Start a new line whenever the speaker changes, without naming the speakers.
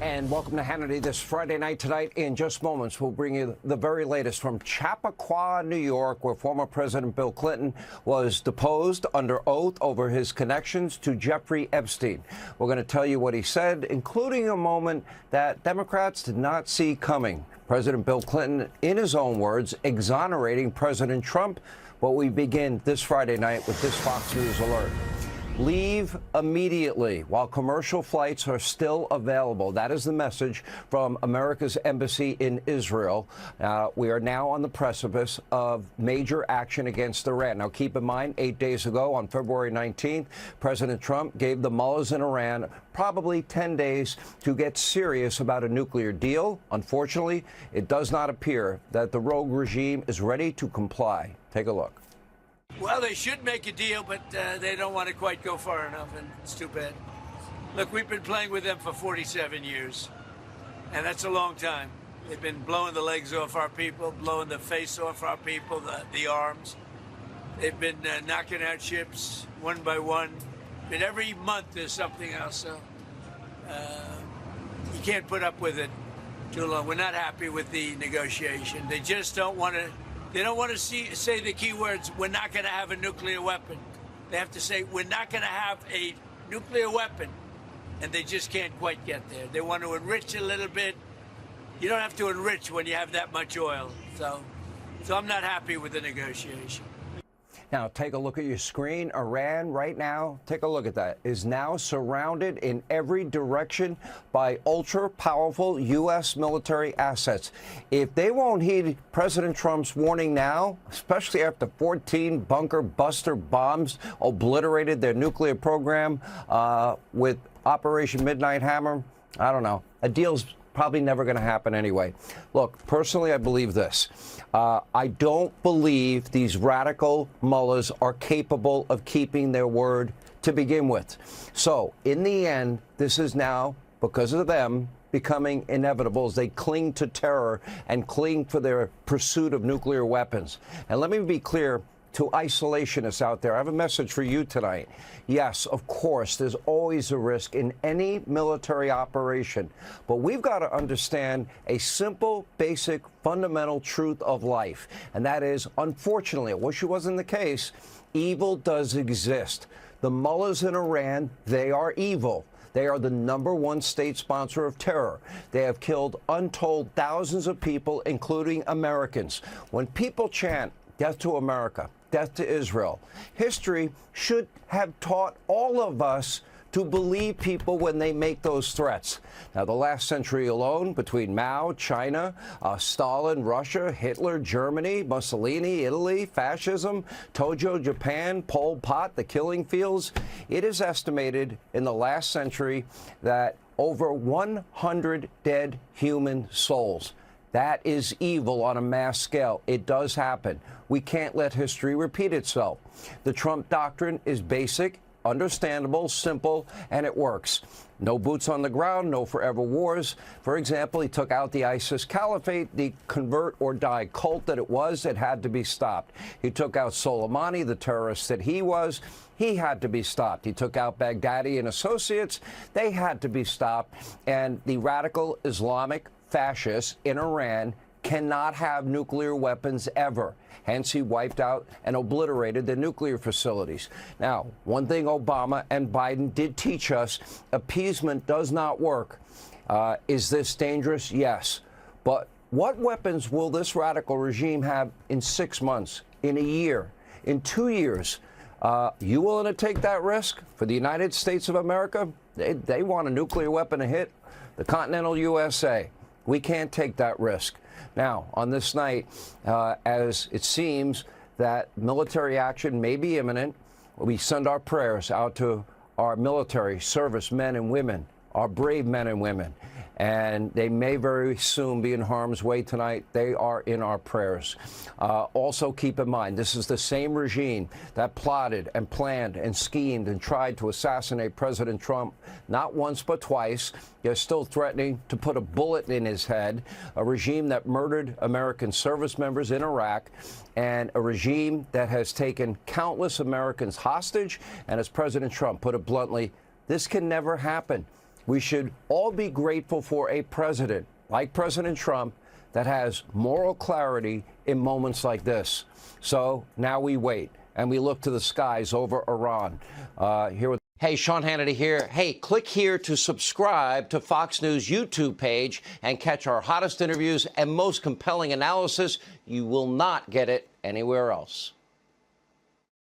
And welcome to Hannity this Friday night. Tonight, in just moments, we'll bring you the very latest from Chappaqua, New York, where former President Bill Clinton was deposed under oath over his connections to Jeffrey Epstein. We're going to tell you what he said, including a moment that Democrats did not see coming. President Bill Clinton, in his own words, exonerating President Trump. But we begin this Friday night with this Fox News alert. Leave immediately while commercial flights are still available. That is the message from America's embassy in Israel. We are now on the precipice of major action against Iran. Now, keep in mind, 8 days ago, on February 19th, President Trump gave the mullahs in Iran probably 10 days to get serious about a nuclear deal. Unfortunately, it does not appear that the rogue regime is ready to comply. Take a look.
Well, they should make a deal, but they don't want to quite go far enough, and it's too bad. Look, we've been playing with them for 47 years, and that's a long time. They've been blowing the legs off our people, blowing the face off our people, the arms. They've been knocking out ships one by one. And every month there's something else, so you can't put up with it too long. We're not happy with the negotiation. They just don't want to. They don't want to say the key words, we're not going to have a nuclear weapon. They have to say, we're not going to have a nuclear weapon. And they just can't quite get there. They want to enrich a little bit. You don't have to enrich when you have that much oil. So I'm not happy with the negotiation.
Now, take a look at your screen. Iran right now, take a look at that, is now surrounded in every direction by ultra-powerful U.S. military assets. If they won't heed President Trump's warning now, especially after 14 bunker buster bombs obliterated their nuclear program with Operation Midnight Hammer, I don't know. A deal's probably never going to happen anyway. Look, personally, I believe this. I don't believe these radical mullahs are capable of keeping their word to begin with. So, in the end, this is now, because of them, becoming inevitable as they cling to terror and cling for their pursuit of nuclear weapons. And let me be clear to isolationists out there. I have a message for you tonight. Yes, of course, there's always a risk in any military operation, but we've got to understand a simple, basic, fundamental truth of life, and that is, unfortunately, I wish it wasn't the case, evil does exist. The mullahs in Iran, they are evil. They are the #1 state sponsor of terror. They have killed untold thousands of people, including Americans. When people chant, "Death to America, death to Israel," history should have taught all of us to believe people when they make those threats. Now, the last century alone, between Mao, China, Stalin, Russia, Hitler, Germany, Mussolini, Italy, fascism, Tojo, Japan, Pol Pot, the killing fields, it is estimated in the last century that over 100 dead human souls. That is evil on a mass scale. It does happen. We can't let history repeat itself. The Trump doctrine is basic, understandable, simple, and it works. No boots on the ground, no forever wars. For example, he took out the ISIS caliphate, the convert or die cult that it was. It had to be stopped. He took out Soleimani, the terrorist that he was. He had to be stopped. He took out Baghdadi and associates. They had to be stopped. And the radical Islamic fascists in Iran cannot have nuclear weapons ever. Hence, he wiped out and obliterated the nuclear facilities. Now, one thing Obama and Biden did teach us, appeasement does not work. Is this dangerous? Yes. But what weapons will this radical regime have in 6 months, in a year, in 2 years? You willing to take that risk for the United States of America? They want a nuclear weapon to hit the continental USA. We can't take that risk. Now, on this night, as it seems that military action may be imminent, we send our prayers out to our military service men and women, our brave men and women. And they may very soon be in harm's way tonight. They are in our prayers. Also, keep in mind, this is the same regime that plotted and planned and schemed and tried to assassinate President Trump not once but twice. They're still threatening to put a bullet in his head, a regime that murdered American service members in Iraq, and a regime that has taken countless Americans hostage. And as President Trump put it bluntly, this can never happen. We should all be grateful for a president like President Trump that has moral clarity in moments like this. So now we wait and we look to the skies over Iran. Hey, Sean Hannity here. Hey, click here to subscribe to Fox News YouTube page and catch our hottest interviews and most compelling analysis. You will not get it anywhere else.